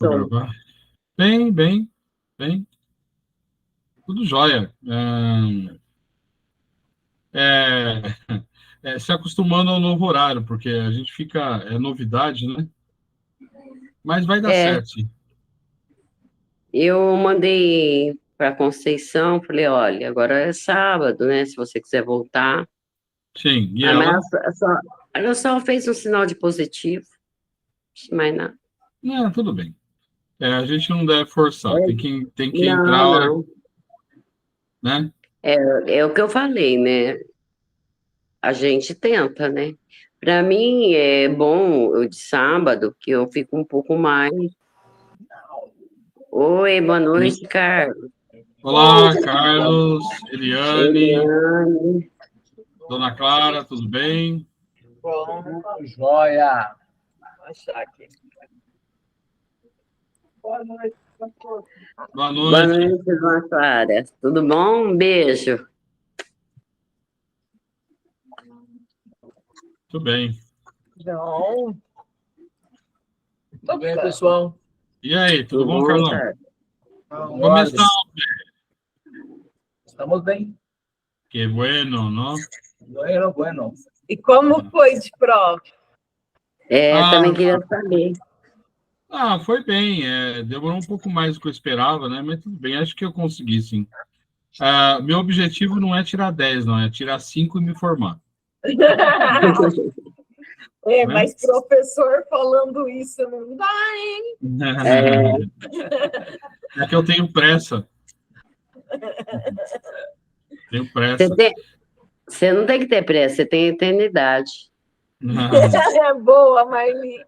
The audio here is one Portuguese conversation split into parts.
Vou gravar. Bem, bem, bem. Tudo jóia. É, se acostumando ao novo horário, porque a gente fica... É novidade, né? Mas vai dar É, certo, sim. eu mandei para Conceição, falei, olha, agora é sábado, né? Se você quiser voltar. Sim, e Ah, mas ela? ela só fez um sinal de positivo, mas não. Tudo bem. A gente não deve forçar. Tem que entrar Não, a hora, não. né? É, é o que eu falei, né? A gente tenta, né? Para mim é bom o de sábado, que eu fico um pouco mais. Oi, boa noite, Carlos. Olá, Carlos, Eliane, Eliane. Dona Clara, tudo bem? Bom, joia. Vou achar aqui. Boa noite, pastor. Boa Boa noite. noite, Dona Clara. Tudo bom? Um beijo. Tudo bem. Não. Tudo bem, pessoal? E aí, tudo Tudo bom, bom, Carlão? cara? ¿Cómo está? Estamos bem. Qué bueno, ¿no? Bueno, bueno. E como foi de prova? Também Ah, queria saber. foi bem. Demorou um pouco mais do que eu esperava, né? Mas tudo bem, acho que eu consegui, sim. Meu objetivo não é tirar 10, não, é tirar 5 e me formar. Mas professor falando isso não dá, hein? É que eu tenho pressa. Tenho pressa. Você não tem que ter pressa, você tem eternidade. É boa, Marli.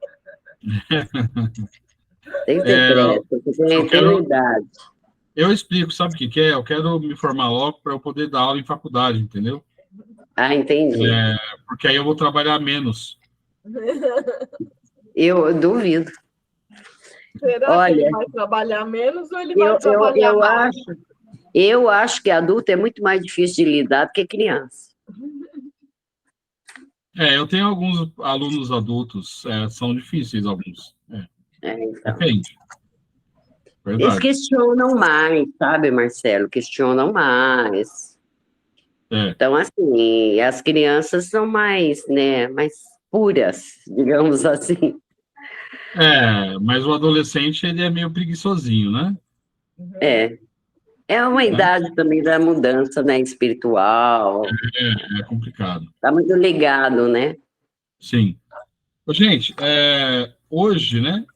Tem que ter pressa, você tem eternidade. Eu explico, sabe o que é? Eu quero me formar logo para eu poder dar aula em faculdade, entendeu? Ah, entendi. Porque aí eu vou trabalhar menos. Eu duvido. Será que ele vai trabalhar menos ou ele vai trabalhar mais? Eu acho que adulto é muito mais difícil de lidar do que criança. Eu tenho alguns alunos adultos, são difíceis alguns. Então. Depende. Verdade. Eles questionam mais, sabe, Marcelo? Questionam mais. Então, assim, as crianças são mais, né, mais puras, digamos assim. Mas o adolescente, ele é meio preguiçosinho, né? É uma idade também da mudança, né, espiritual. É complicado. Está muito ligado, né? Sim. Gente, hoje, né,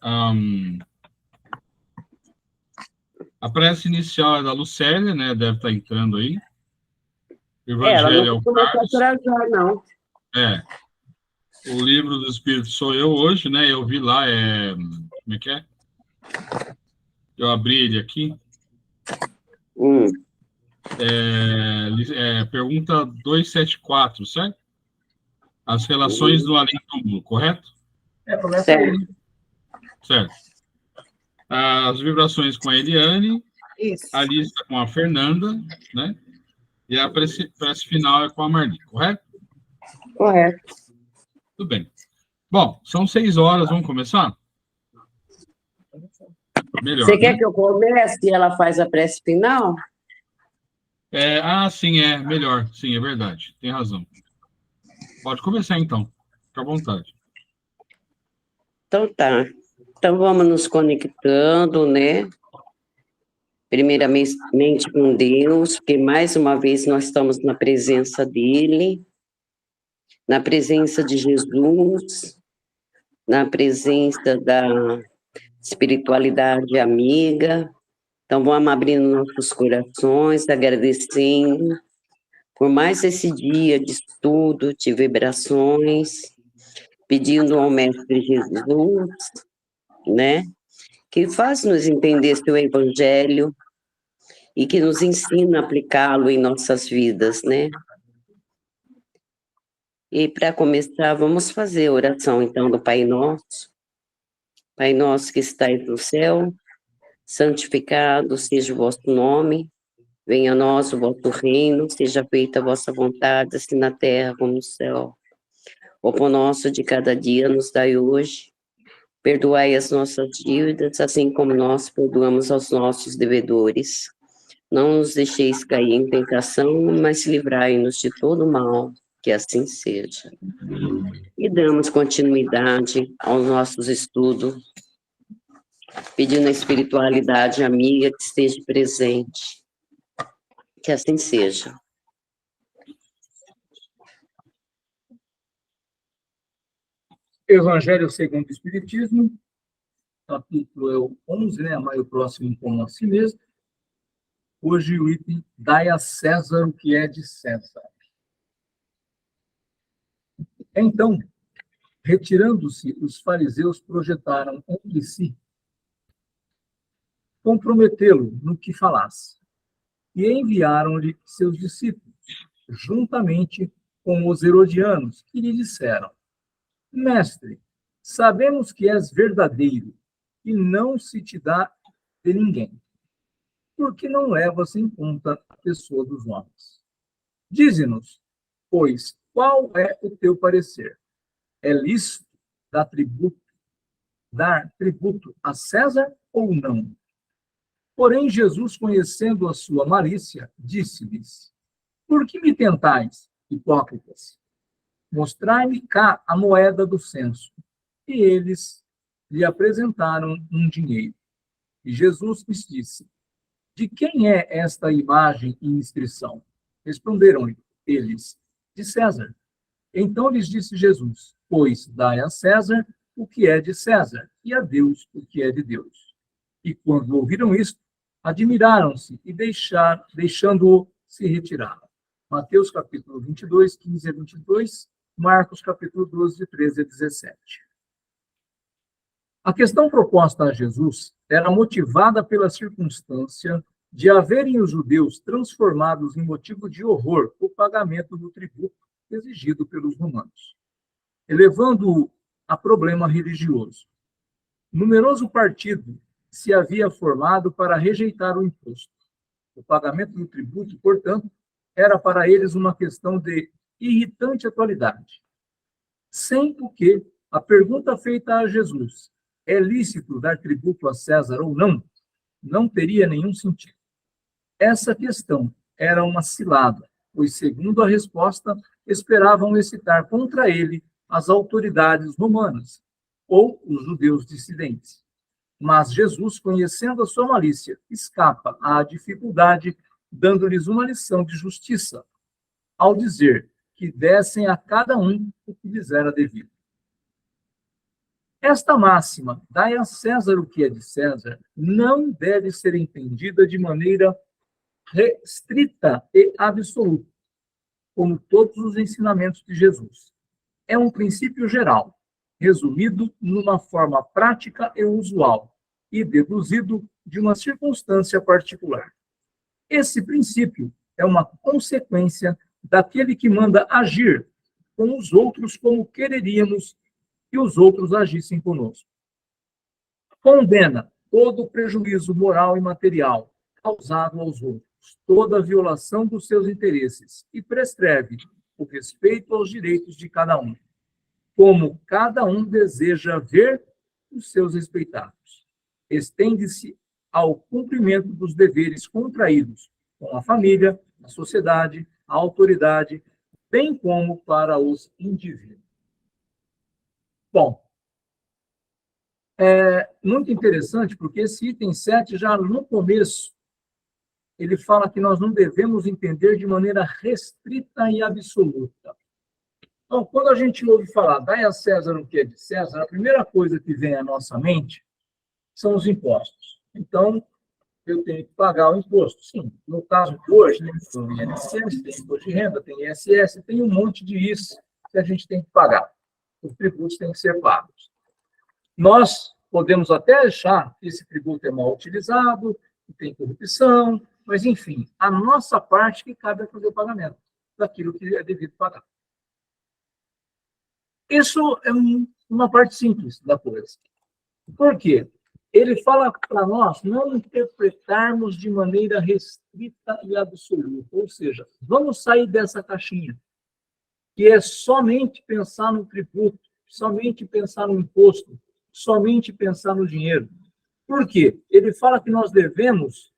a prece inicial é da Lucélia, né, deve estar entrando aí. Ela Evangelho é não o começou a Carlos. trazer, não. O livro do Espírito sou eu hoje, né? Eu vi lá, como é que é? Eu abri ele aqui. Pergunta 274, certo? As relações do além-túmulo, correto? Começa aí. Certo. As vibrações com a Eliane, Isso. a lista com a Fernanda, né? E a prece final é com a Marli, correto? Correto. Tudo bem. Bom, são 6 horas, vamos começar? Melhor, Você quer né? que eu comece e ela faz a prece final? Sim, melhor. Sim, é verdade. Tem razão. Pode começar, então. Fica à vontade. Então tá. Então vamos nos conectando, né? Primeiramente com Deus, porque mais uma vez nós estamos na presença dele, na presença de Jesus, na presença da espiritualidade amiga. Então vamos abrindo nossos corações, agradecendo por mais esse dia de estudo, de vibrações, pedindo ao Mestre Jesus, né, que faz-nos entender seu Evangelho e que nos ensina a aplicá-lo em nossas vidas, né? E para começar, vamos fazer a oração, então, do Pai Nosso. Pai nosso que estais no céu, santificado seja o vosso nome, venha a nós o vosso reino, seja feita a vossa vontade, assim na terra como no céu. O pão nosso de cada dia nos dai hoje, Perdoai as nossas dívidas, assim como nós perdoamos aos nossos devedores. Não nos deixeis cair em tentação, mas livrai-nos de todo mal, que assim seja. E damos continuidade aos nossos estudos, pedindo a espiritualidade amiga que esteja presente. Que assim seja. Evangelho segundo o Espiritismo, capítulo é o 11, né? Amai o próximo como a si mesmo. Hoje o item, dai a César o que é de César. Então, retirando-se, os fariseus projetaram entre si comprometê-lo no que falasse, e enviaram-lhe seus discípulos, juntamente com os herodianos, que lhe disseram: Mestre, sabemos que és verdadeiro e não se te dá de ninguém, porque não levas em conta a pessoa dos homens. Dize-nos, pois, qual é o teu parecer? É lícito dar tributo a César ou não? Porém, Jesus, conhecendo a sua malícia, disse-lhes: Por que me tentais, hipócritas? Mostrai-me cá a moeda do censo. E eles lhe apresentaram um dinheiro. E Jesus lhes disse: De quem é esta imagem e inscrição? Responderam-lhe eles: De César. Então lhes disse Jesus: Pois dai a César o que é de César, e a Deus o que é de Deus. E quando ouviram isto, admiraram-se e deixando-o, se retiraram. Mateus capítulo 22, 15 a 22, Marcos capítulo 12, de 13 a 17. A questão proposta a Jesus era motivada pela circunstância de haverem os judeus transformados em motivo de horror o pagamento do tributo exigido pelos romanos, elevando-o a problema religioso. Numeroso partido se havia formado para rejeitar o imposto. O pagamento do tributo, portanto, era para eles uma questão de irritante atualidade. Sendo que a pergunta feita a Jesus, é lícito dar tributo a César ou não, não teria nenhum sentido. Essa questão era uma cilada, pois, segundo a resposta, esperavam excitar contra ele as autoridades romanas ou os judeus dissidentes. Mas Jesus, conhecendo a sua malícia, escapa à dificuldade, dando-lhes uma lição de justiça, ao dizer que dessem a cada um o que lhes era devido. Esta máxima, dai a César o que é de César, não deve ser entendida de maneira restrita e absoluta, como todos os ensinamentos de Jesus. É um princípio geral, resumido numa forma prática e usual, e deduzido de uma circunstância particular. Esse princípio é uma consequência daquele que manda agir com os outros como quereríamos que os outros agissem conosco. Condena todo o prejuízo moral e material causado aos outros, toda a violação dos seus interesses, e prescreve o respeito aos direitos de cada um, como cada um deseja ver os seus respeitados. Estende-se ao cumprimento dos deveres contraídos com a família, a sociedade, a autoridade, bem como para os indivíduos. Bom, é muito interessante, porque esse item 7, já no começo, ele fala que nós não devemos entender de maneira restrita e absoluta. Então, quando a gente ouve falar, dai a César o que é de César, a primeira coisa que vem à nossa mente são os impostos. Então, eu tenho que pagar o imposto. Sim, no caso de hoje, né, tem INSS, tem imposto de renda, tem ISS, tem um monte de isso que a gente tem que pagar. Os tributos têm que ser pagos. Nós podemos até achar que esse tributo é mal utilizado, que tem corrupção, mas, enfim, a nossa parte que cabe é fazer o pagamento daquilo que é devido pagar. Isso é uma parte simples da coisa. Por quê? Ele fala para nós não interpretarmos de maneira restrita e absoluta, ou seja, vamos sair dessa caixinha, que é somente pensar no tributo, somente pensar no imposto, somente pensar no dinheiro. Por quê? Ele fala que nós devemos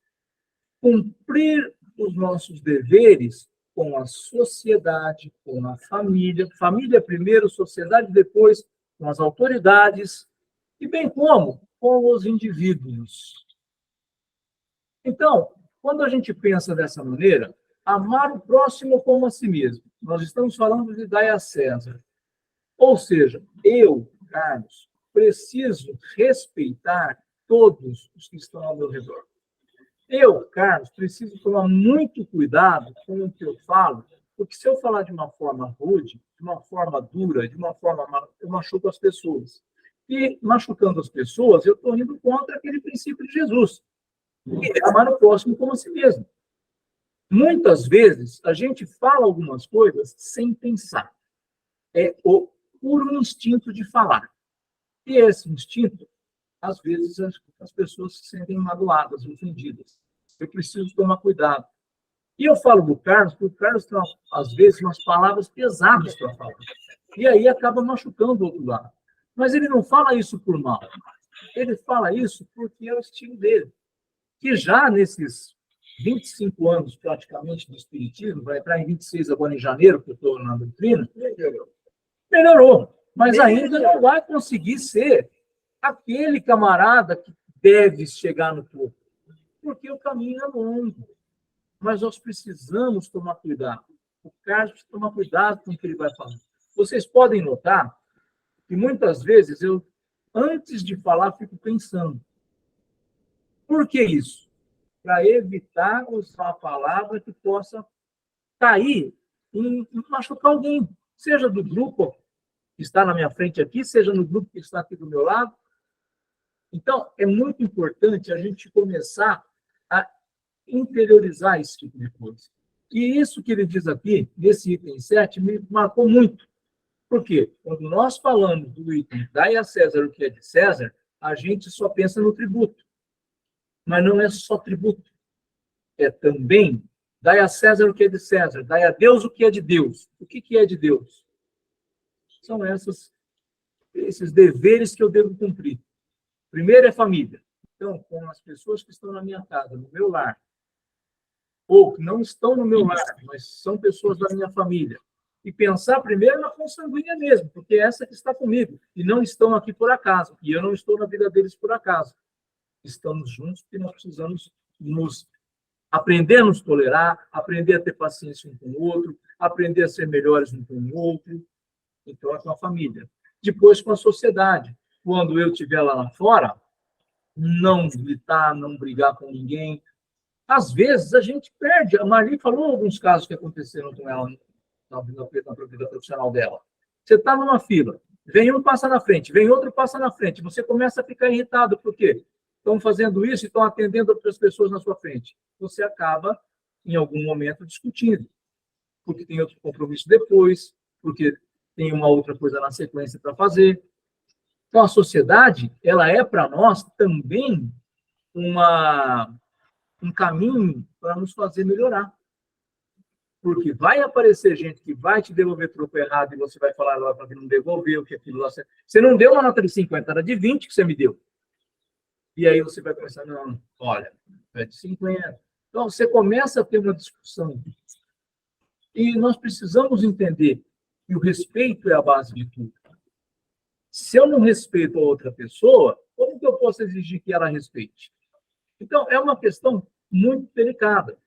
cumprir os nossos deveres com a sociedade, com a família. Família primeiro, sociedade depois, com as autoridades, e bem como com os indivíduos. Então, quando a gente pensa dessa maneira, amar o próximo como a si mesmo. Nós estamos falando de dai a César. Ou seja, eu, Carlos, preciso respeitar todos os que estão ao meu redor. Eu, Carlos, preciso tomar muito cuidado com o que eu falo, porque se eu falar de uma forma rude, de uma forma dura, de uma forma... eu machuco as pessoas. E, machucando as pessoas, eu estou indo contra aquele princípio de Jesus, que é amar o próximo como a si mesmo. Muitas vezes, a gente fala algumas coisas sem pensar. É o puro instinto de falar. E esse instinto, às vezes, as pessoas se sentem magoadas, ofendidas. Eu preciso tomar cuidado. E eu falo do Carlos, porque o Carlos tem, às vezes, umas palavras pesadas para falar. E aí acaba machucando o outro lado. Mas ele não fala isso por mal. Ele fala isso porque é o estilo dele. Que já nesses 25 anos, praticamente, do Espiritismo, vai entrar em 26 agora em janeiro, que eu estou na doutrina, melhorou. Mas ainda não vai conseguir ser aquele camarada que deve chegar no topo. Porque o caminho é longo. Mas nós precisamos tomar cuidado. O Carlos precisa tomar cuidado com o que ele vai falar. Vocês podem notar que muitas vezes eu, antes de falar, fico pensando. Por que isso? Para evitar usar uma palavra que possa cair e machucar alguém. Seja do grupo que está na minha frente aqui, seja no grupo que está aqui do meu lado. Então, é muito importante a gente começar a interiorizar esse tipo de coisa. E isso que ele diz aqui, nesse item 7, me marcou muito. Por quê? Quando nós falamos do item dai a César o que é de César, a gente só pensa no tributo. Mas não é só tributo. É também dai a César o que é de César, dai a Deus o que é de Deus. O que é de Deus? São esses deveres que eu devo cumprir. Primeiro é família. Então, com as pessoas que estão na minha casa, no meu lar, ou que não estão no meu lar, mas são pessoas da minha família, e pensar primeiro na consanguínea mesmo, porque é essa que está comigo, e não estão aqui por acaso, e eu não estou na vida deles por acaso. Estamos juntos porque nós precisamos aprender a nos tolerar, aprender a ter paciência um com o outro, aprender a ser melhores um com o outro. Então, é com a família. Depois, com a sociedade. Quando eu estiver lá fora, não gritar, não brigar com ninguém. Às vezes, a gente perde. A Marli falou alguns casos que aconteceram com ela na vida profissional dela. Você está numa fila, vem um, passa na frente, vem outro, passa na frente. Você começa a ficar irritado. Por quê? Estão fazendo isso e estão atendendo outras pessoas na sua frente. Você acaba, em algum momento, discutindo. Porque tem outro compromisso depois, porque tem uma outra coisa na sequência para fazer. Então, a sociedade, ela é para nós também um caminho para nos fazer melhorar. Porque vai aparecer gente que vai te devolver troco errado e você vai falar lá para que não devolveu, que aquilo lá... Você não deu uma nota de 50, era de 20 que você me deu. E aí você vai pensar, não, olha, é de 50. Então, você começa a ter uma discussão. E nós precisamos entender que o respeito é a base de tudo. Se eu não respeito a outra pessoa, como que eu posso exigir que ela respeite? Então, é uma questão muito delicada.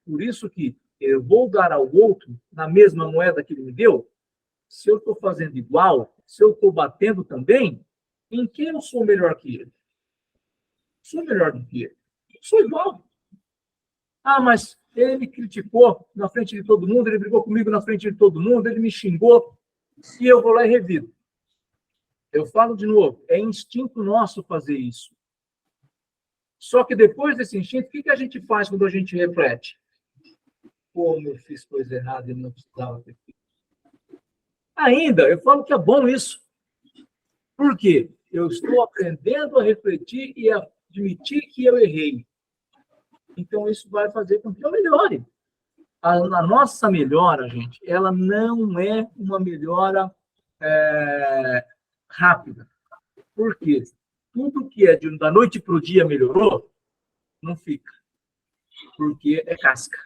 Por isso que eu vou dar ao outro na mesma moeda que ele me deu. Se eu estou fazendo igual, se eu estou batendo também, em quem eu sou melhor que ele? Sou melhor do que ele. Sou igual. Ah, mas ele me criticou na frente de todo mundo, ele brigou comigo na frente de todo mundo, ele me xingou, e eu vou lá e revido. Eu falo de novo, é instinto nosso fazer isso. Só que depois desse instinto, o que a gente faz quando a gente reflete? Como eu fiz coisa errada e não precisava ter feito. Ainda, eu falo que é bom isso. Por quê? Eu estou aprendendo a refletir e a admitir que eu errei. Então, isso vai fazer com que eu melhore. A nossa melhora, gente, ela não é uma melhora rápida. Por quê? Tudo que é da noite para o dia melhorou, não fica. Porque é casca.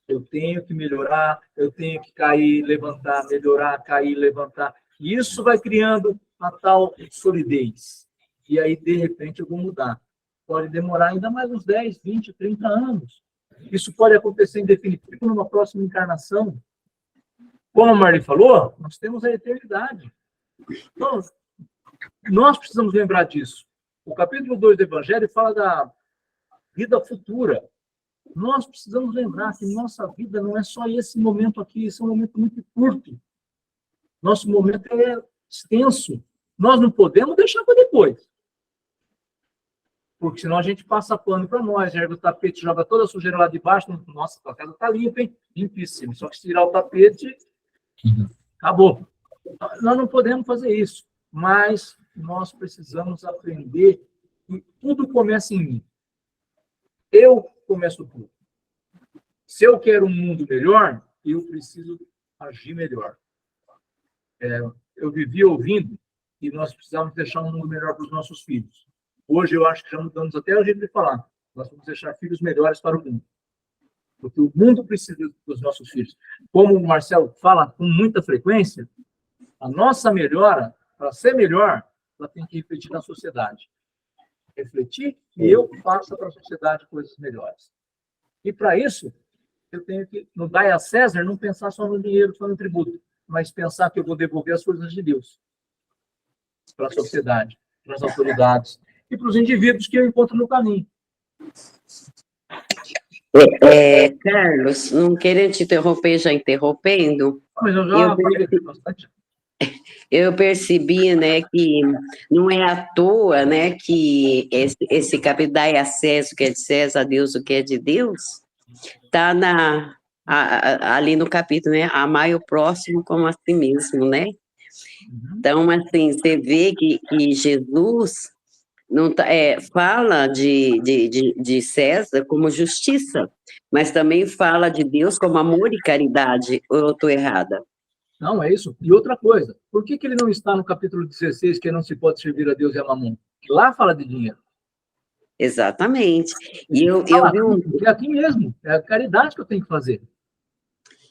Eu tenho que melhorar, eu tenho que cair, levantar, melhorar, cair, levantar. E isso vai criando a tal solidez. E aí, de repente, eu vou mudar. Pode demorar ainda mais uns 10, 20, 30 anos. Isso pode acontecer em definitivo numa próxima encarnação. Como a Marli falou, nós temos a eternidade. Então, nós precisamos lembrar disso. O capítulo 2 do Evangelho fala da vida futura. Nós precisamos lembrar que nossa vida não é só esse momento aqui, esse é um momento muito curto. Nosso momento é extenso. Nós não podemos deixar para depois. Porque senão a gente passa pano para nós, ergue o tapete, joga toda a sujeira lá de baixo. Nossa, a casa está limpa, hein? Limpíssima. Só que se tirar o tapete, acabou. Nós não podemos fazer isso. Mas nós precisamos aprender que tudo começa em mim. Eu começo tudo. Se eu quero um mundo melhor, eu preciso agir melhor. Eu vivi ouvindo que nós precisamos deixar um mundo melhor para os nossos filhos. Hoje eu acho que já mudamos até o jeito de falar. Nós vamos deixar filhos melhores para o mundo. Porque o mundo precisa dos nossos filhos. Como o Marcelo fala com muita frequência, a nossa melhora, para ser melhor, ela tem que refletir na sociedade. Refletir que eu faça para a sociedade coisas melhores. E para isso, eu tenho que, no Dai a César, não pensar só no dinheiro, só no tributo, mas pensar que eu vou devolver as coisas de Deus para a sociedade, para as autoridades e para os indivíduos que eu encontro no caminho. Carlos, não querendo te interromper, já interrompendo. Mas eu já falei bastante. Eu percebi, né, que não é à toa, né, que esse capítulo Dai a César o que é de César, a Deus o que é de Deus, está ali no capítulo, né, amai o próximo como a si mesmo, né? Então, assim, você vê que Jesus não fala de César como justiça, mas também fala de Deus como amor e caridade, ou eu estou errada? Não, é isso. E outra coisa, por que ele não está no capítulo 16, que não se pode servir a Deus e a mamon? Lá fala de dinheiro. Exatamente. E eu vi É aqui mesmo, é a caridade que eu tenho que fazer.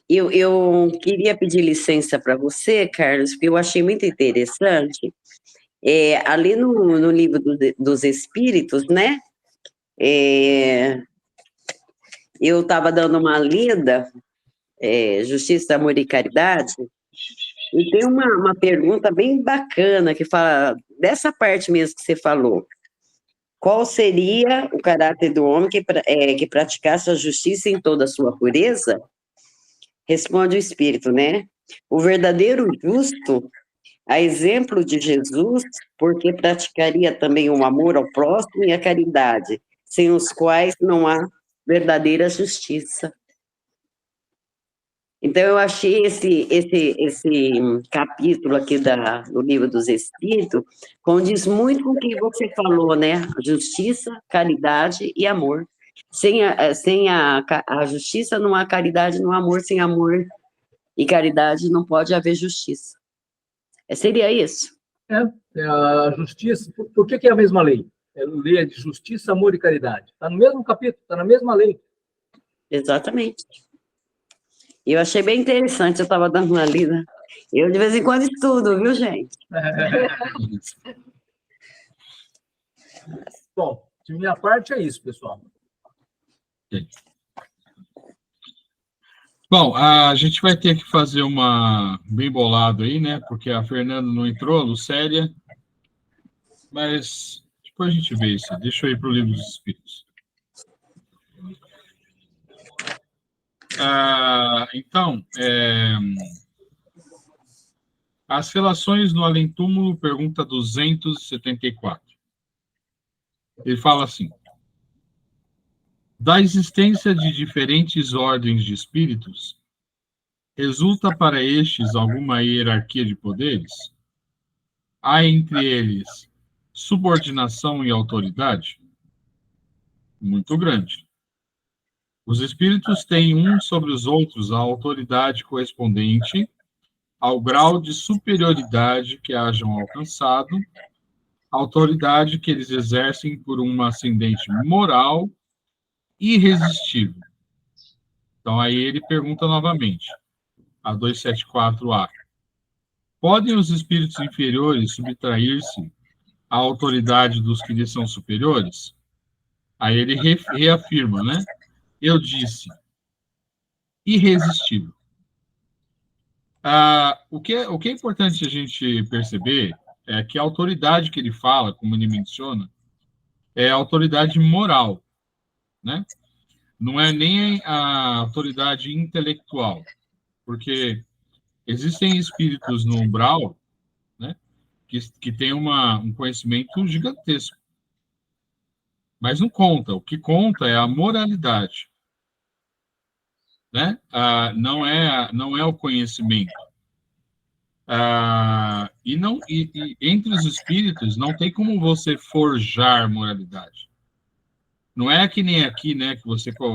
Eu queria pedir licença para você, Carlos, porque eu achei muito interessante. Ali no livro dos Espíritos, né? Eu estava dando uma lida, Justiça, Amor e Caridade, e tem uma pergunta bem bacana que fala dessa parte mesmo que você falou. Qual seria o caráter do homem que praticasse a justiça em toda a sua pureza? Responde o Espírito, né? O verdadeiro justo, a exemplo de Jesus, porque praticaria também o amor ao próximo e a caridade, sem os quais não há verdadeira justiça. Então, eu achei esse capítulo aqui do Livro dos Espíritos condiz muito com o que você falou, né? Justiça, caridade e amor. Sem a justiça não há caridade, não há amor. Sem amor e caridade não pode haver justiça. Seria isso? A justiça, por que é a mesma lei? É a lei de justiça, amor e caridade. Está no mesmo capítulo, está na mesma lei. Exatamente. Eu achei bem interessante, eu estava dando uma lida. Eu, de vez em quando, estudo, viu, gente? Bom, de minha parte é isso, pessoal. Bom, a gente vai ter que fazer uma bem bolado aí, né? Porque a Fernanda não entrou, a Lucélia. Mas depois a gente vê isso. Deixa eu ir para o Livro dos Espíritos. Então, as relações no além-túmulo, pergunta 274. Ele fala assim: da existência de diferentes ordens de espíritos, resulta para estes alguma hierarquia de poderes? Há entre eles subordinação e autoridade? Muito grande. Os espíritos têm uns sobre os outros a autoridade correspondente ao grau de superioridade que hajam alcançado autoridade que eles exercem por uma ascendente moral irresistível. Então, aí ele pergunta novamente, a 274A. Podem os espíritos inferiores subtrair-se à autoridade dos que lhes são superiores? Aí ele reafirma, né? Eu disse, irresistível. O que é importante a gente perceber é que a autoridade que ele fala, como ele menciona, é a autoridade moral, né? Não é nem a autoridade intelectual, porque existem espíritos no umbral, né, que têm um conhecimento gigantesco, mas não conta. O que conta é a moralidade, né? Não é o conhecimento. E entre os espíritos não tem como você forjar moralidade. Não é que nem aqui, né, que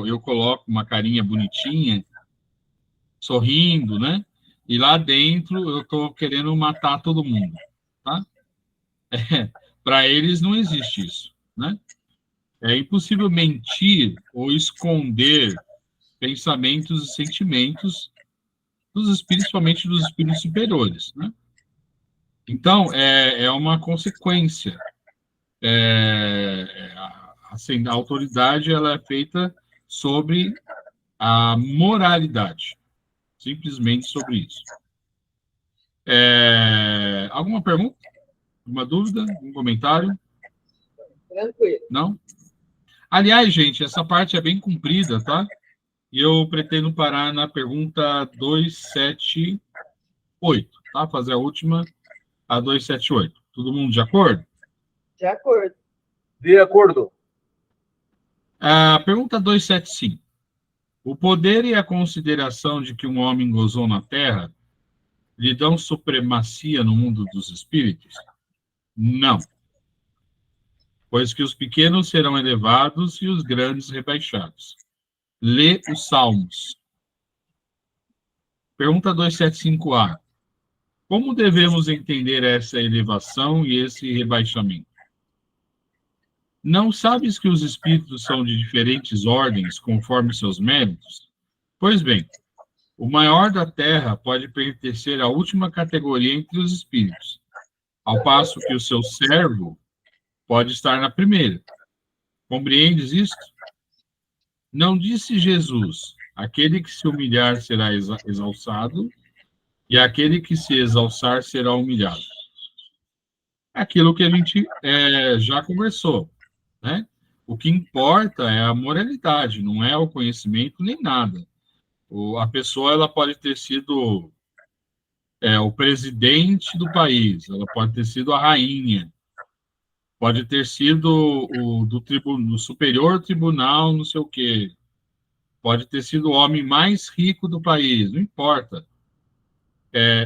eu coloco uma carinha bonitinha, sorrindo, né? E lá dentro eu estou querendo matar todo mundo, tá? Para eles não existe isso, né? É impossível mentir ou esconder pensamentos e sentimentos dos espíritos, principalmente dos espíritos superiores, né? Então, é uma consequência. Assim, a autoridade ela é feita sobre a moralidade, simplesmente sobre isso. Alguma pergunta? Alguma dúvida? Algum comentário? Tranquilo. Não? Aliás, gente, essa parte é bem comprida, tá? E eu pretendo parar na pergunta 278, tá? Fazer a última, a 278. Todo mundo de acordo? De acordo. De acordo. A pergunta 275. O poder e a consideração de que um homem gozou na Terra lhe dão supremacia no mundo dos espíritos? Não. Pois que os pequenos serão elevados e os grandes rebaixados. Lê os Salmos. Pergunta 275A. Como devemos entender essa elevação e esse rebaixamento? Não sabes que os espíritos são de diferentes ordens, conforme seus méritos? Pois bem, o maior da terra pode pertencer à última categoria entre os espíritos, ao passo que o seu servo pode estar na primeira. Compreendes isto? Não disse Jesus, aquele que se humilhar será exalçado, e aquele que se exalçar será humilhado. Aquilo que a gente já conversou, né? O que importa é a moralidade, não é o conhecimento nem nada. A pessoa ela pode ter sido o presidente do país, ela pode ter sido a rainha, pode ter sido do superior tribunal, não sei o quê, pode ter sido o homem mais rico do país, não importa.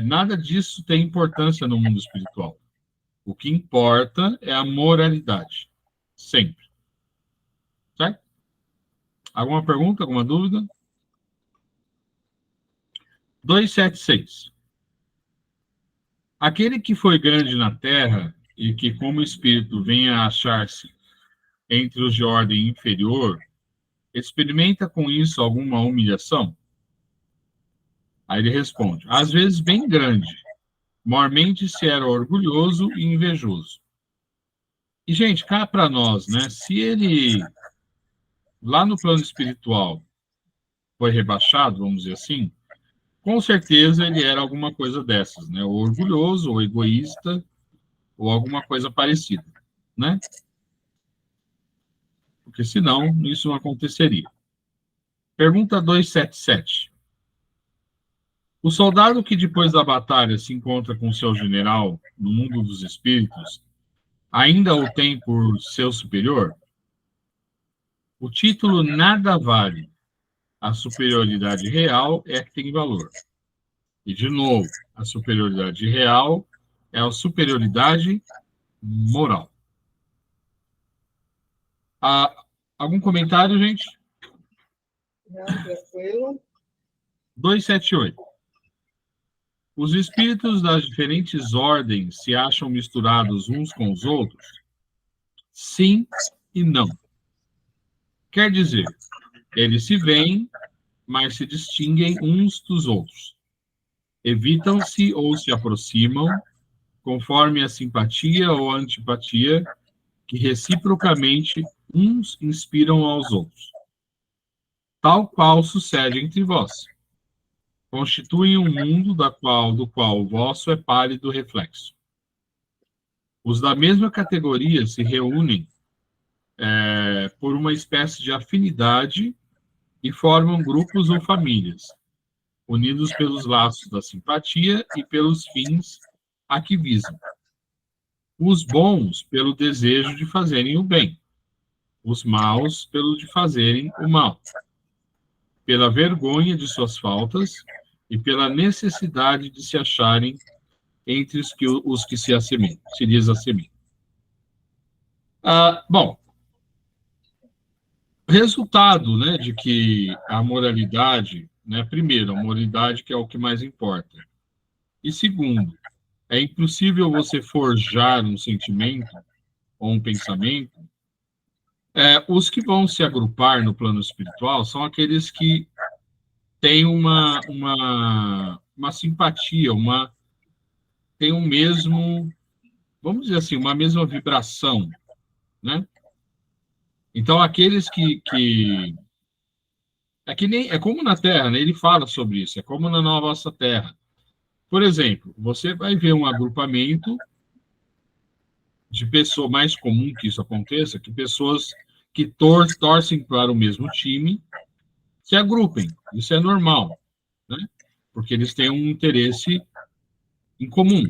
Nada disso tem importância no mundo espiritual. O que importa é a moralidade, sempre. Certo? Alguma pergunta, alguma dúvida? 276. Aquele que foi grande na terra e que, como espírito, venha a achar-se entre os de ordem inferior, experimenta com isso alguma humilhação? Aí ele responde, às vezes bem grande, maiormente se era orgulhoso e invejoso. E, gente, cá para nós, né? Se ele, lá no plano espiritual, foi rebaixado, vamos dizer assim, com certeza ele era alguma coisa dessas, né? Ou orgulhoso, ou egoísta, ou alguma coisa parecida, né? Porque senão isso não aconteceria. Pergunta 277. O soldado que depois da batalha se encontra com seu general no mundo dos espíritos, ainda o tem por seu superior? O título nada vale. A superioridade real é que tem valor. E, de novo, a superioridade real é a superioridade moral. Algum comentário, gente? Não, tranquilo. 278. Os espíritos das diferentes ordens se acham misturados uns com os outros? Sim e não. Quer dizer, eles se veem, mas se distinguem uns dos outros. Evitam-se ou se aproximam, conforme a simpatia ou a antipatia que reciprocamente uns inspiram aos outros. Tal qual sucede entre vós. Constituem um mundo do qual o vosso é pálido reflexo. Os da mesma categoria se reúnem por uma espécie de afinidade e formam grupos ou famílias, unidos pelos laços da simpatia e pelos fins a que visam. Os bons pelo desejo de fazerem o bem, os maus pelo de fazerem o mal, pela vergonha de suas faltas e pela necessidade de se acharem entre os que se lhes assemelham. Bom, resultado, né, de que a moralidade, né, primeiro, a moralidade que é o que mais importa, e segundo, é impossível você forjar um sentimento ou um pensamento. Os que vão se agrupar no plano espiritual são aqueles que têm uma simpatia, tem um mesmo, vamos dizer assim, uma mesma vibração, né? Então, aqueles é como na Terra, né? Ele fala sobre isso, é como na nossa Terra. Por exemplo, você vai ver um agrupamento de pessoas, mais comum que isso aconteça, que pessoas que torcem para o mesmo time se agrupem. Isso é normal, né? Porque eles têm um interesse em comum.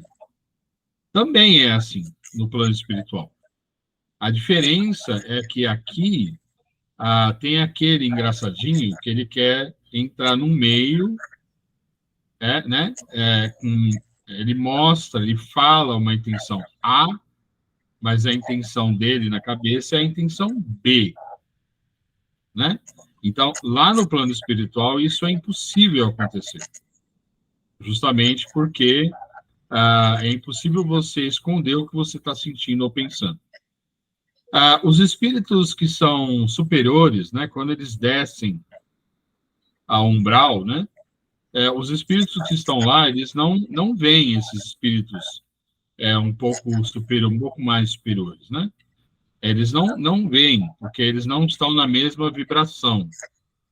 Também é assim no plano espiritual. A diferença é que aqui tem aquele engraçadinho que ele quer entrar no meio, né? Ele mostra, ele fala uma intenção A, mas a intenção dele na cabeça é a intenção B, né? Então, lá no plano espiritual, isso é impossível acontecer, justamente porque é impossível você esconder o que você está sentindo ou pensando. Os espíritos que são superiores, né, quando eles descem a umbral, né, os espíritos que estão lá, eles não veem esses espíritos um pouco mais superiores, né? Eles não veem, porque eles não estão na mesma vibração,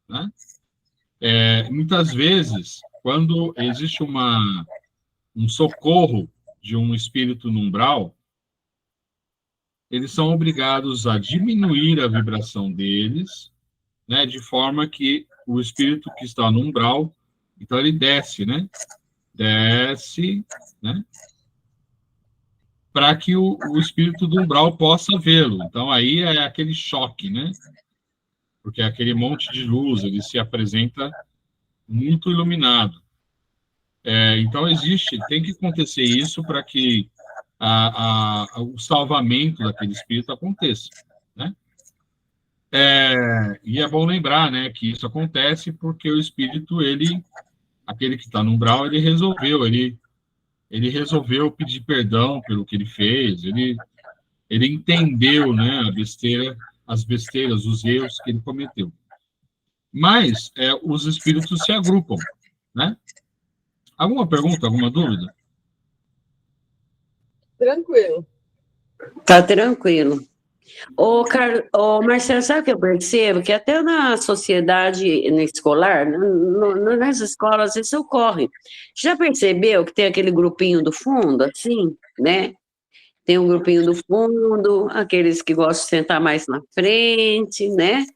né? Muitas vezes, quando existe um socorro de um espírito no umbral, eles são obrigados a diminuir a vibração deles, né, de forma que o espírito que está no umbral, então ele desce, né? Desce, né? Para que o espírito do umbral possa vê-lo. Então, aí é aquele choque, né? Porque é aquele monte de luz, ele se apresenta muito iluminado. Então, tem que acontecer isso para que o salvamento daquele espírito aconteça, né? E é bom lembrar, né, que isso acontece porque o espírito, aquele que está no umbral, ele resolveu pedir perdão pelo que ele fez, ele entendeu, né, as besteiras, os erros que ele cometeu. Mas os espíritos se agrupam, né? Alguma pergunta, alguma dúvida? Tranquilo. Tá tranquilo. Marcelo, sabe o que eu percebo? Que até na sociedade escolar, nas escolas, isso ocorre. Já percebeu que tem aquele grupinho do fundo, assim, né? Tem um grupinho do fundo, aqueles que gostam de sentar mais na frente, né?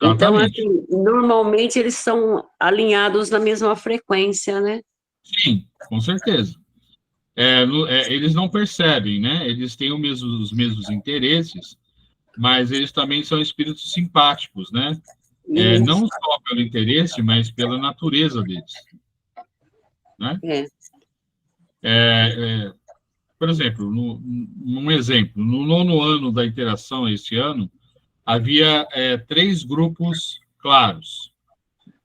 Então, assim, normalmente eles são alinhados na mesma frequência, né? Sim, com certeza. Eles não percebem, né? Eles têm os mesmos interesses, mas eles também são espíritos simpáticos, né? Não só pelo interesse, mas pela natureza deles, né? Por exemplo, num exemplo, no 9º ano da interação este ano, havia 3 grupos claros.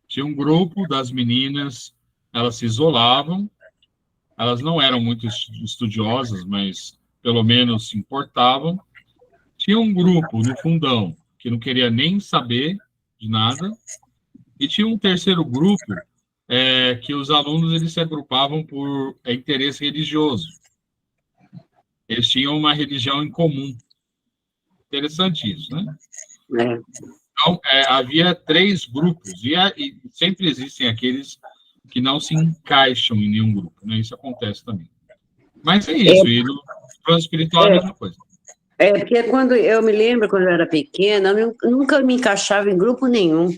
Tinha um grupo das meninas, elas se isolavam, elas não eram muito estudiosas, mas pelo menos se importavam. Tinha um grupo no fundão que não queria nem saber de nada, e tinha um terceiro grupo que os alunos eles se agrupavam por interesse religioso. Eles tinham uma religião em comum. Interessante isso, né? É. Então, havia 3 grupos, e sempre existem aqueles que não se encaixam em nenhum grupo, né? Isso acontece também. Mas é isso, e no plano espiritual é a mesma coisa. Porque quando eu me lembro, quando eu era pequena, eu nunca me encaixava em grupo nenhum.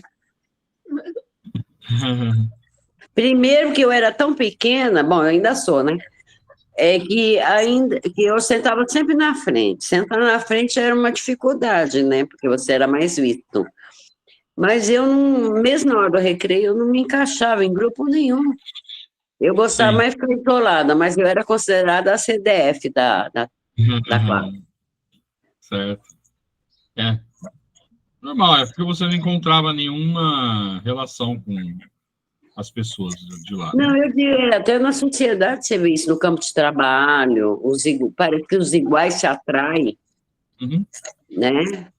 Primeiro que eu era tão pequena, bom, eu ainda sou, né? Que eu sentava sempre na frente. Sentar na frente era uma dificuldade, né? Porque você era mais visto. Mas eu, mesmo na hora do recreio, eu não me encaixava em grupo nenhum. Eu gostava Sim. mais de ficar isolada, mas eu era considerada a CDF da classe. Certo. Normal, é porque você não encontrava nenhuma relação com as pessoas de lá. Não, eu diria, até na sociedade você vê isso, no campo de trabalho, parece que os iguais se atraem, Uhum. né?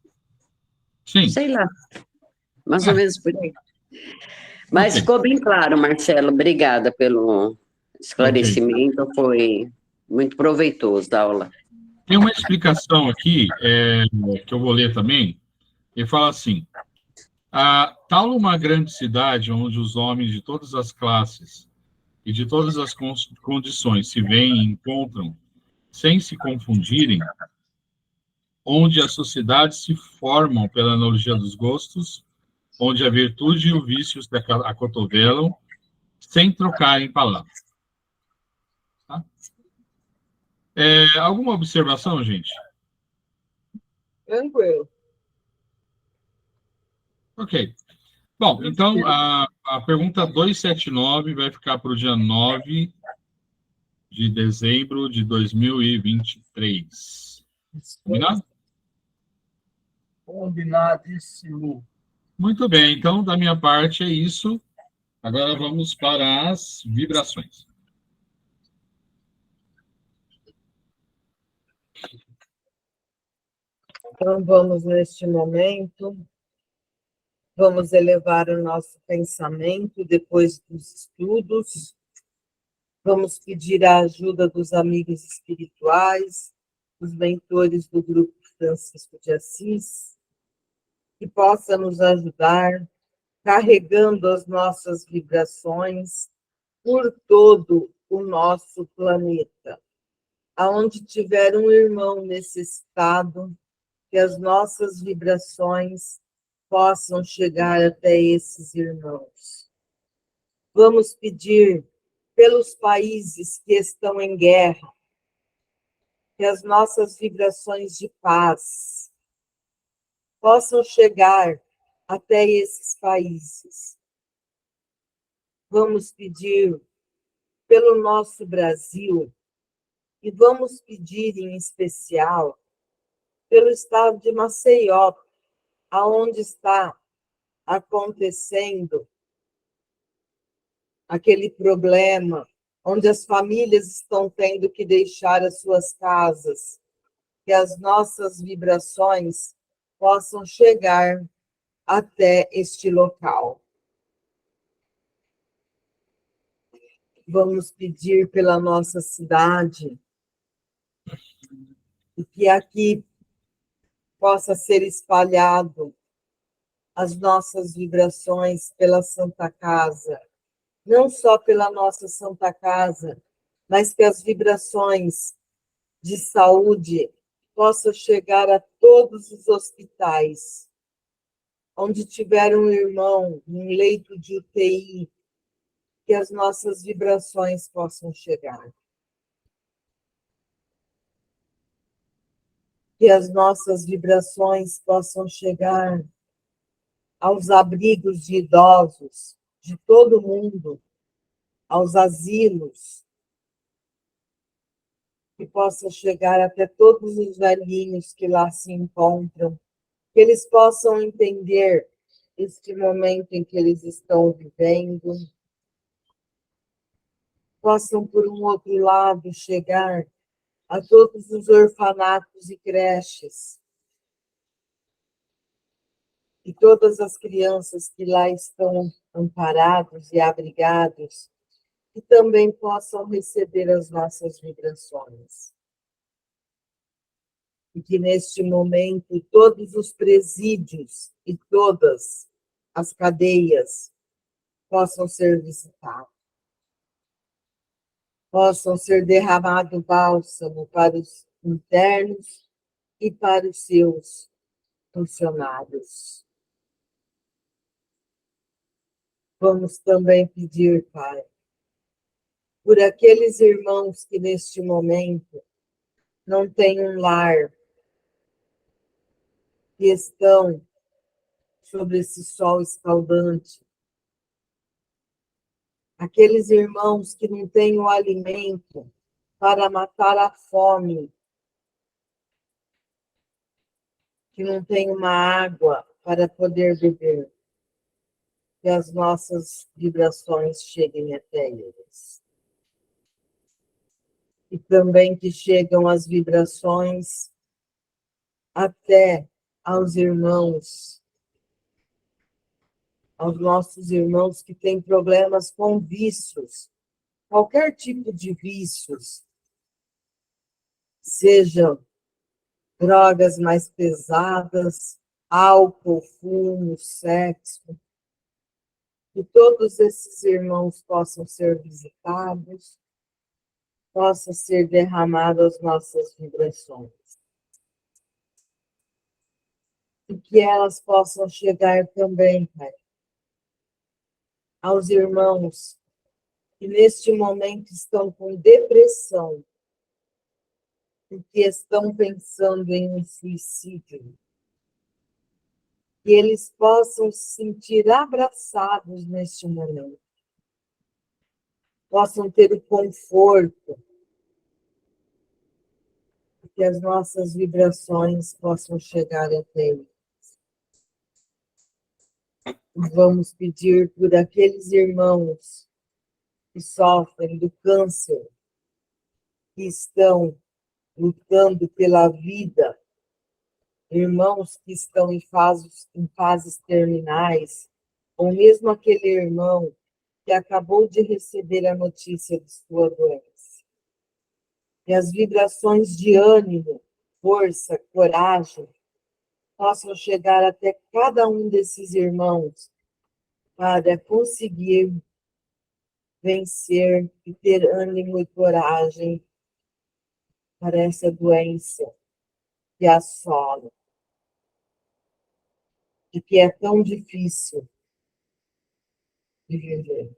Sim. Sei lá, mais ou menos por aí. Mas Ok. ficou bem claro, Marcelo, obrigada pelo esclarecimento, foi muito proveitoso a aula. Tem uma explicação aqui, que eu vou ler também, ele fala assim, tal uma grande cidade onde os homens de todas as classes e de todas as condições se veem e encontram sem se confundirem, onde as sociedades se formam pela analogia dos gostos, onde a virtude e o vício se acotovelam, sem trocarem palavras. Tá? Alguma observação, gente? Tranquilo. Ok. Bom, então, a pergunta 279 vai ficar para o dia 9 de dezembro de 2023. Combinado? Combinadíssimo. Muito bem, então, da minha parte é isso. Agora vamos para as vibrações. Então, vamos neste momento, vamos elevar o nosso pensamento depois dos estudos, vamos pedir a ajuda dos amigos espirituais, dos mentores do Grupo Francisco de Assis, que possa nos ajudar, carregando as nossas vibrações por todo o nosso planeta. Aonde tiver um irmão necessitado, que as nossas vibrações possam chegar até esses irmãos. Vamos pedir pelos países que estão em guerra, que as nossas vibrações de paz possam chegar até esses países. Vamos pedir pelo nosso Brasil e vamos pedir em especial pelo estado de Maceió, aonde está acontecendo aquele problema, onde as famílias estão tendo que deixar as suas casas, que as nossas vibrações possam chegar até este local. Vamos pedir pela nossa cidade, e que aqui possa ser espalhado as nossas vibrações pela Santa Casa, não só pela nossa Santa Casa, mas que as vibrações de saúde possam chegar a todos os hospitais, onde tiver um irmão em leito de UTI, que as nossas vibrações possam chegar. Que as nossas vibrações possam chegar aos abrigos de idosos, de todo mundo, aos asilos, que possa chegar até todos os velhinhos que lá se encontram, que eles possam entender este momento em que eles estão vivendo. possam, por um outro lado, chegar a todos os orfanatos e creches, e todas as crianças que lá estão amparados e abrigados, que também possam receber as nossas vibrações. E que neste momento todos os presídios e todas as cadeias possam ser visitados, possam ser derramado bálsamo para os internos e para os seus funcionários. Vamos também pedir, Pai, por aqueles irmãos que neste momento não têm um lar, que estão sobre esse sol escaldante, aqueles irmãos que não têm o alimento para matar a fome, que não têm uma água para poder beber, que as nossas vibrações cheguem até eles. E também que chegam as vibrações até aos irmãos, aos nossos irmãos que têm problemas com vícios, qualquer tipo de vícios, sejam drogas mais pesadas, álcool, fumo, sexo, que todos esses irmãos possam ser visitados, possa ser derramadas as nossas vibrações. E que elas possam chegar também, Pai, aos irmãos que neste momento estão com depressão, e que estão pensando em um suicídio, que eles possam se sentir abraçados neste momento, possam ter o conforto, que as nossas vibrações possam chegar até eles. Vamos pedir por aqueles irmãos que sofrem do câncer, que estão lutando pela vida, irmãos que estão em fases terminais, ou mesmo aquele irmão que acabou de receber a notícia de sua doença. E as vibrações de ânimo, força, coragem, possam chegar até cada um desses irmãos para conseguir vencer e ter ânimo e coragem para essa doença que assola, e que é tão difícil de viver.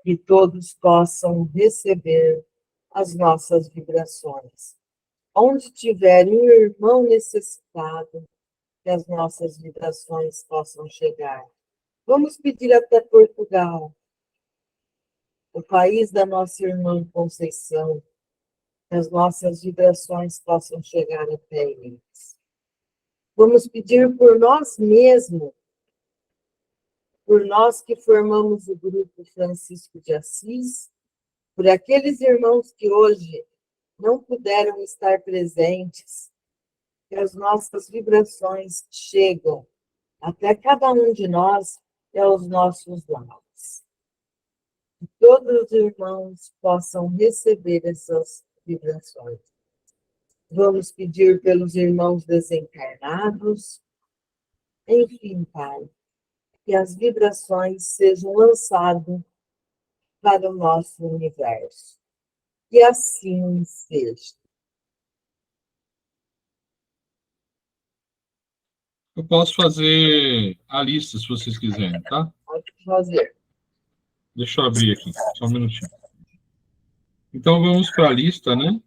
Que todos possam receber as nossas vibrações. Onde tiver um irmão necessitado, que as nossas vibrações possam chegar. Vamos pedir até Portugal, o país da nossa irmã Conceição, que as nossas vibrações possam chegar até eles. Vamos pedir por nós mesmos, por nós que formamos o grupo Francisco de Assis, por aqueles irmãos que hoje não puderam estar presentes, que as nossas vibrações chegam até cada um de nós e aos nossos lares. Que todos os irmãos possam receber essas vibrações. Vamos pedir pelos irmãos desencarnados. Enfim, Pai, que as vibrações sejam lançadas para o nosso universo. Que assim seja. Eu posso fazer a lista, se vocês quiserem, tá? Pode fazer. Deixa eu abrir aqui, só um minutinho. Então, vamos para a lista, né?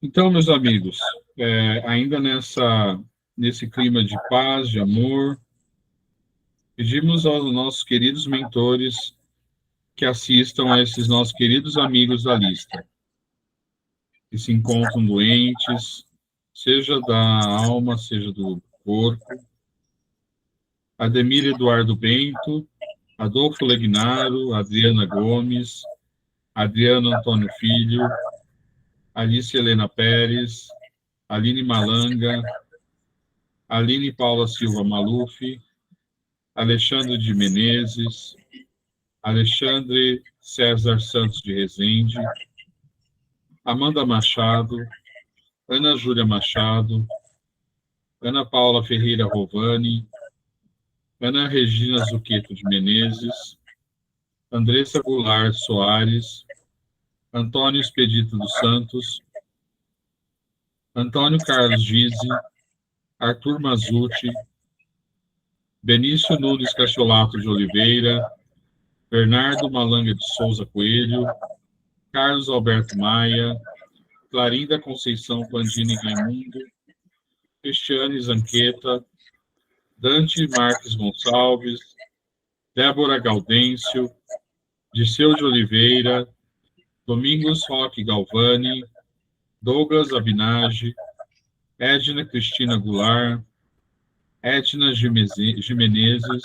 Então, meus amigos, ainda nesse clima de paz, de amor, pedimos aos nossos queridos mentores que assistam a esses nossos queridos amigos da lista, que se encontram doentes, seja da alma, seja do corpo. Ademir Eduardo Bento, Adolfo Legnaro, Adriana Gomes, Adriano Antônio Filho, Alice Helena Pérez, Aline Malanga, Aline Paula Silva Maluf, Alexandre de Menezes, Alexandre César Santos de Rezende, Amanda Machado, Ana Júlia Machado, Ana Paula Ferreira Rovani, Ana Regina Zuccheto de Menezes, Andressa Goulart Soares, Antônio Expedito dos Santos, Antônio Carlos Gizzi, Arthur Mazucci, Benício Nunes Cacholato de Oliveira, Bernardo Malanga de Souza Coelho, Carlos Alberto Maia, Clarinda Conceição Pandini Raimundo, Cristiane Zanqueta, Dante Marques Gonçalves, Débora Gaudêncio, Dirceu de Oliveira, Domingos Roque Galvani, Douglas Abinage, Edna Cristina Goulart, Edna Jimenezes,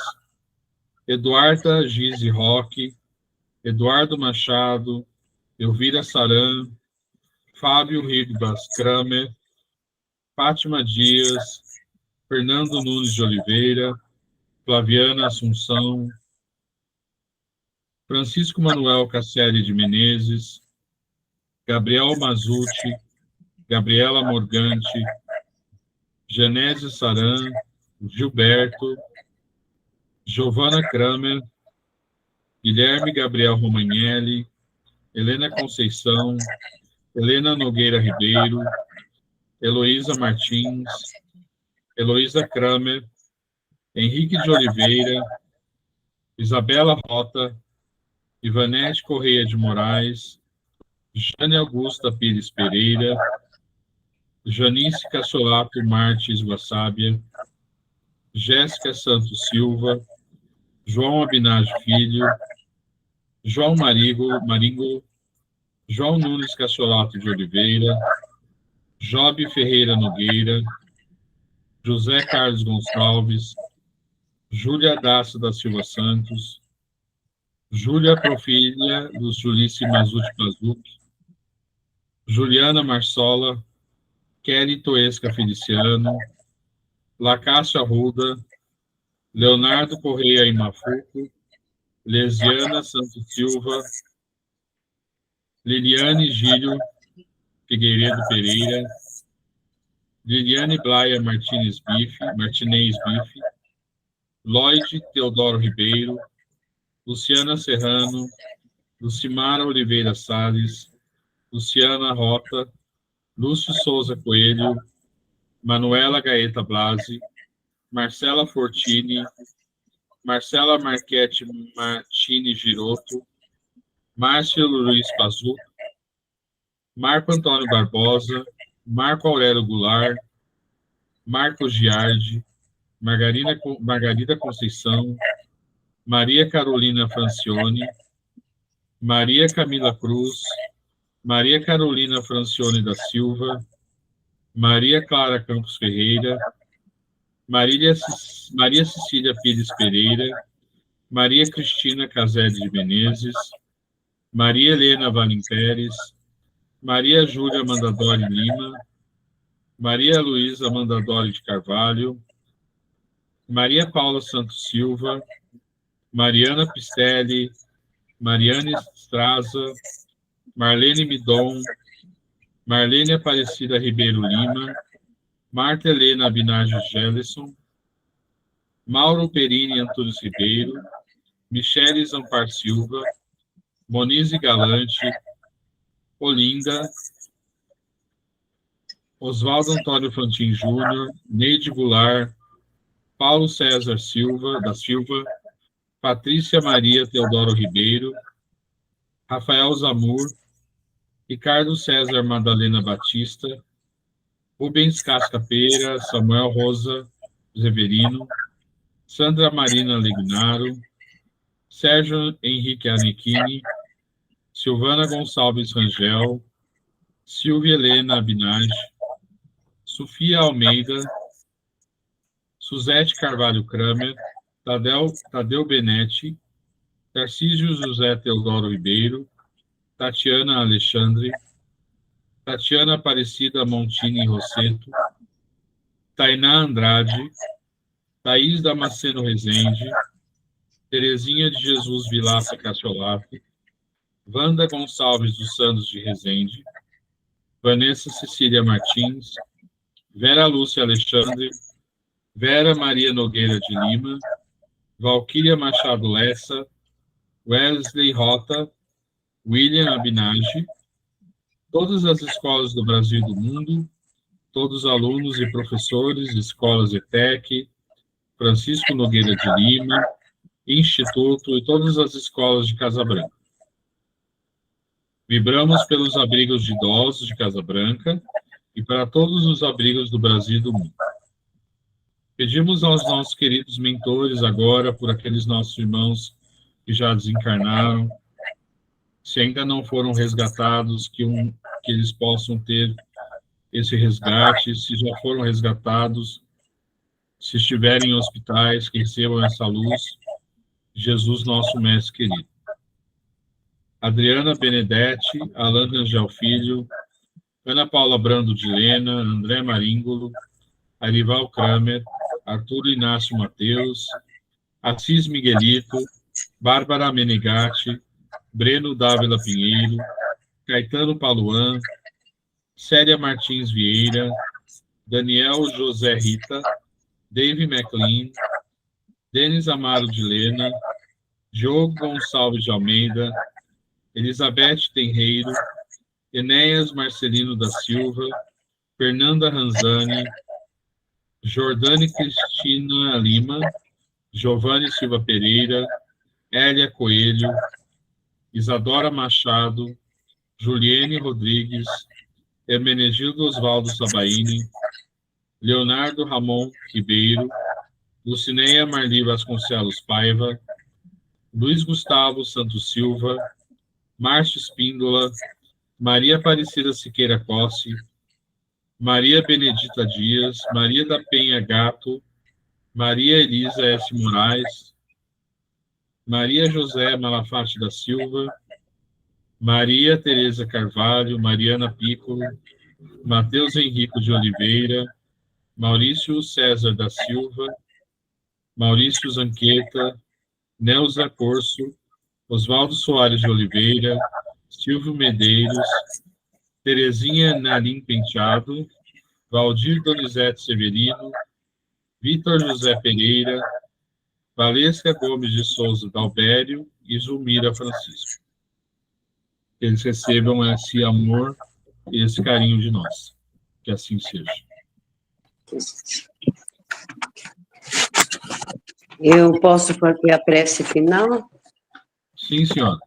Eduarda Gise Roque, Eduardo Machado, Elvira Saran, Fábio Ribas Kramer, Fátima Dias, Fernando Nunes de Oliveira, Flaviana Assunção, Francisco Manuel Casselli de Menezes, Gabriel Mazucci, Gabriela Morgante, Genésio Saran, Gilberto, Giovana Kramer, Guilherme Gabriel Romagnelli, Helena Conceição, Helena Nogueira Ribeiro, Heloísa Martins, Heloísa Kramer, Henrique de Oliveira, Isabela Rota, Ivanete Correia de Moraes, Jane Augusta Pires Pereira, Janice Cassolato Martins Guasábia, Jéssica Santos Silva, João Abinage Filho, João Maringo, João Nunes Cassolato de Oliveira, Jobe Ferreira Nogueira, José Carlos Gonçalves, Júlia Daça da Silva Santos, Júlia Profilha dos Julice Mazucci Pazucchi, Juliana Marsola, Kelly Toesca Feliciano, Lacácio Arruda, Leonardo Correia Imafuco, Lesiana Santos Silva, Liliane Gílio Figueiredo Pereira, Liliane Blaia Martinez Bife, Lloyd Teodoro Ribeiro, Luciana Serrano, Lucimara Oliveira Salles, Luciana Rota, Lúcio Souza Coelho, Manuela Gaeta Blasi, Marcela Fortini, Marcela Marchetti Martini Giroto, Márcio Luiz Pazuc, Marco Antônio Barbosa, Marco Aurélio Goulart, Marcos Giardi, Margarida Conceição, Maria Carolina Francione, Maria Camila Cruz, Maria Carolina Francione da Silva, Maria Clara Campos Ferreira, Maria Cecília Pires Pereira, Maria Cristina Caselli de Menezes, Maria Helena Valim Pérez, Maria Júlia Mandadori Lima, Maria Luísa Mandadori de Carvalho, Maria Paula Santos Silva, Mariana Pistelli, Mariane Straza, Marlene Midon, Marlene Aparecida Ribeiro Lima, Marta Helena Abinage Gelson, Mauro Perini Antunes Ribeiro, Michele Zampar Silva, Monize Galante, Olinda, Oswaldo Antônio Fantin Júnior, Neide Goulart, Paulo César da Silva, Patrícia Maria Teodoro Ribeiro, Rafael Zamur, Ricardo César Madalena Batista, Rubens Casca Peira, Samuel Rosa Zeverino, Sandra Marina Legnaro, Sérgio Henrique Arnequini, Silvana Gonçalves Rangel, Silvia Helena Abinage, Sofia Almeida, Suzete Carvalho Kramer, Tadeu Benetti, Tarcísio José Teodoro Ribeiro, Tatiana Alexandre, Tatiana Aparecida Montini Rosseto, Tainá Andrade, Thaís Damasceno Rezende, Terezinha de Jesus Vilaça Cassiolati, Wanda Gonçalves dos Santos de Rezende, Vanessa Cecília Martins, Vera Lúcia Alexandre, Vera Maria Nogueira de Lima, Valquíria Machado Lessa, Wesley Rota, William Abinage, todas as escolas do Brasil e do mundo, todos os alunos e professores, escolas ETEC, Francisco Nogueira de Lima, Instituto e todas as escolas de Casa Branca. Vibramos pelos abrigos de idosos de Casa Branca e para todos os abrigos do Brasil e do mundo. Pedimos aos nossos queridos mentores agora por aqueles nossos irmãos que já desencarnaram, se ainda não foram resgatados, que eles possam ter esse resgate, se já foram resgatados, se estiverem em hospitais, que recebam essa luz, Jesus, nosso mestre querido. Adriana Benedetti, Alan Rangel Filho, Ana Paula Brando de Lena, André Maríngolo, Arival Kramer, Arthur Inácio Mateus, Assis Miguelito, Bárbara Menegatti, Breno Dávila Pinheiro, Caetano Paluan, Célia Martins Vieira, Daniel José Rita, Dave McLean, Denis Amaro de Lena, Diogo Gonçalves de Almeida, Elizabeth Tenreiro, Enéas Marcelino da Silva, Fernanda Ranzani, Jordane Cristina Lima, Giovanni Silva Pereira, Hélia Coelho, Isadora Machado, Juliene Rodrigues, Hermenegildo Osvaldo Sabaini, Leonardo Ramon Ribeiro, Lucineia Marli Vasconcelos Paiva, Luiz Gustavo Santos Silva, Márcio Espíndola, Maria Aparecida Siqueira Cossi, Maria Benedita Dias, Maria da Penha Gato, Maria Elisa S. Moraes, Maria José Malafate da Silva, Maria Tereza Carvalho, Mariana Piccolo, Matheus Henrique de Oliveira, Maurício César da Silva, Maurício Zanqueta, Neuza Corso, Oswaldo Soares de Oliveira, Silvio Medeiros, Terezinha Narim Penteado, Valdir Donizete Severino, Vitor José Pereira, Valesca Gomes de Souza Dalbério e Zulmira Francisco. Que eles recebam esse amor e esse carinho de nós. Que assim seja. Eu posso fazer a prece final? Sim, senhora.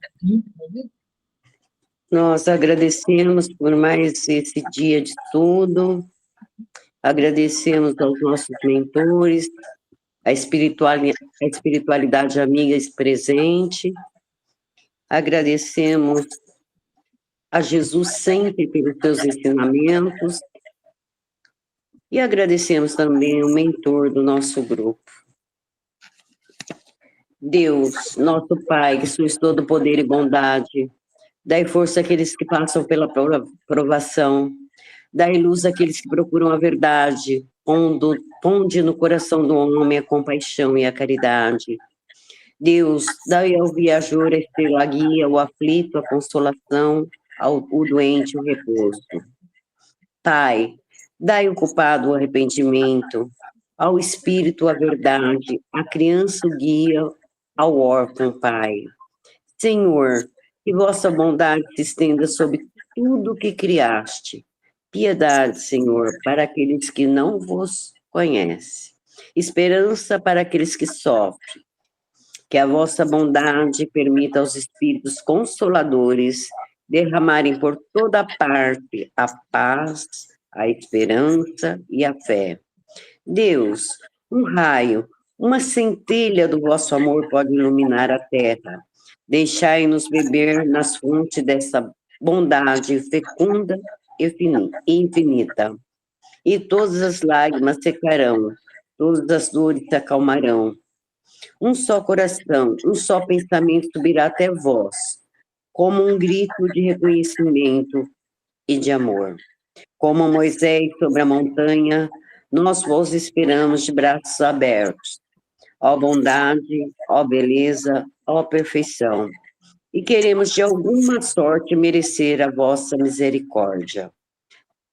Nós agradecemos por mais esse dia de estudo, agradecemos aos nossos mentores, a espiritualidade amiga presente, agradecemos a Jesus sempre pelos seus ensinamentos e agradecemos também o mentor do nosso grupo. Deus, nosso Pai, que sois todo poder e bondade, dai força àqueles que passam pela provação, dai luz àqueles que procuram a verdade, ponde no coração do homem a compaixão e a caridade. Deus, dai ao viajor a estrela guia, ao aflito a consolação, ao doente o repouso. Pai, dai ao culpado o arrependimento, ao espírito a verdade, à criança o guia, ao órfão, Pai. Senhor, que vossa bondade se estenda sobre tudo que criaste. Piedade, Senhor, para aqueles que não vos conhecem. Esperança para aqueles que sofrem. Que a vossa bondade permita aos espíritos consoladores derramarem por toda parte a paz, a esperança e a fé. Deus, um raio, Uma centelha do vosso amor pode iluminar a terra. Deixai-nos beber nas fontes dessa bondade fecunda e infinita. E todas as lágrimas secarão, todas as dores se acalmarão. Um só coração, um só pensamento subirá até vós, como um grito de reconhecimento e de amor. Como Moisés sobre a montanha, nós vos esperamos de braços abertos. Ó bondade, ó beleza, ó perfeição. E queremos de alguma sorte merecer a vossa misericórdia.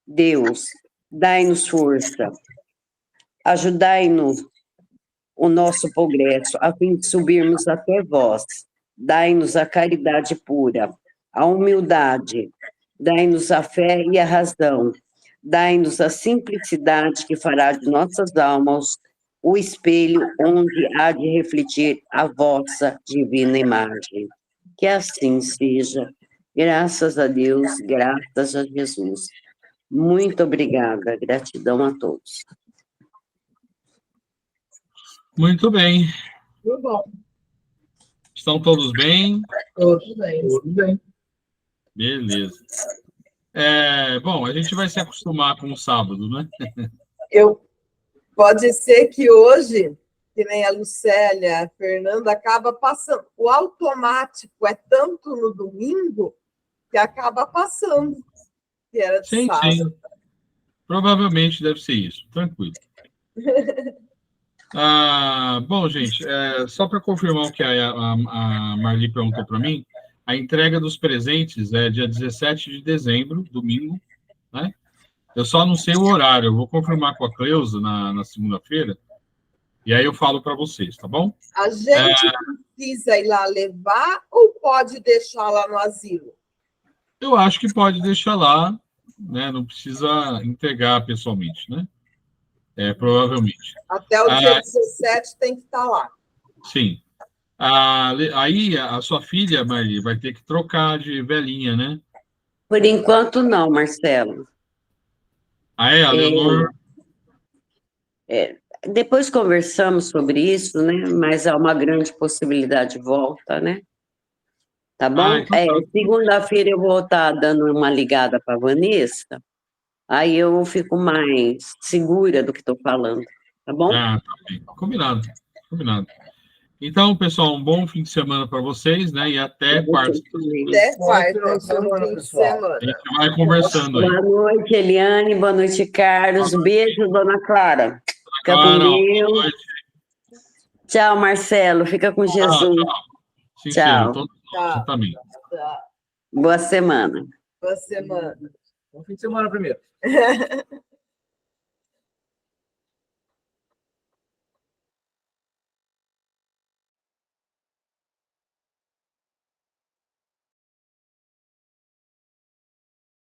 Deus, dai-nos força, ajudai-nos o nosso progresso, a fim de subirmos até vós. Dai-nos a caridade pura, a humildade, dai-nos a fé e a razão, dai-nos a simplicidade que fará de nossas almas o espelho onde há de refletir a vossa divina imagem. Que assim seja. Graças a Deus, graças a Jesus. Muito obrigada, gratidão a todos. Muito bem. Tudo bom. Estão todos bem? Tudo bem. Tudo bem. Beleza. Bom, a gente vai se acostumar com o sábado, né? Pode ser que hoje, que nem a Lucélia, a Fernanda, acaba passando. O automático é tanto no domingo que acaba passando, que era de Sim, sábado. sim. Provavelmente deve ser isso. Tranquilo. Bom, gente, só para confirmar o que a Marli perguntou para mim, a entrega dos presentes é dia 17 de dezembro, domingo, né? Eu só não sei o horário, eu vou confirmar com a Cleusa na segunda-feira, e aí eu falo para vocês, tá bom? A gente precisa ir lá levar ou pode deixar lá no asilo? Eu acho que pode deixar lá, né? Não precisa entregar pessoalmente, né? Provavelmente. Até o dia 17 tem que estar lá. Sim. Aí a sua filha, Marli, vai ter que trocar de velhinha, né? Por enquanto, não, Marcelo. A Leonor... Depois conversamos sobre isso, né? Mas há uma grande possibilidade de volta, né? Tá bom? Então tá. Segunda-feira eu vou estar dando uma ligada para a Vanessa, aí eu fico mais segura do que estou falando, tá bom? Tá bem. Combinado. Então, pessoal, um bom fim de semana para vocês, né? E até quarta. Até quarta, bom fim de semana. A gente vai conversando aí. Boa noite, Eliane. Boa noite, Carlos. Beijo, dona Clara. Fica com Clara, boa Deus. noite. Tchau, Marcelo. Fica com Jesus. Sim, Tchau. todos nós também. Tá. Boa semana. Boa semana. Bom fim de semana primeiro.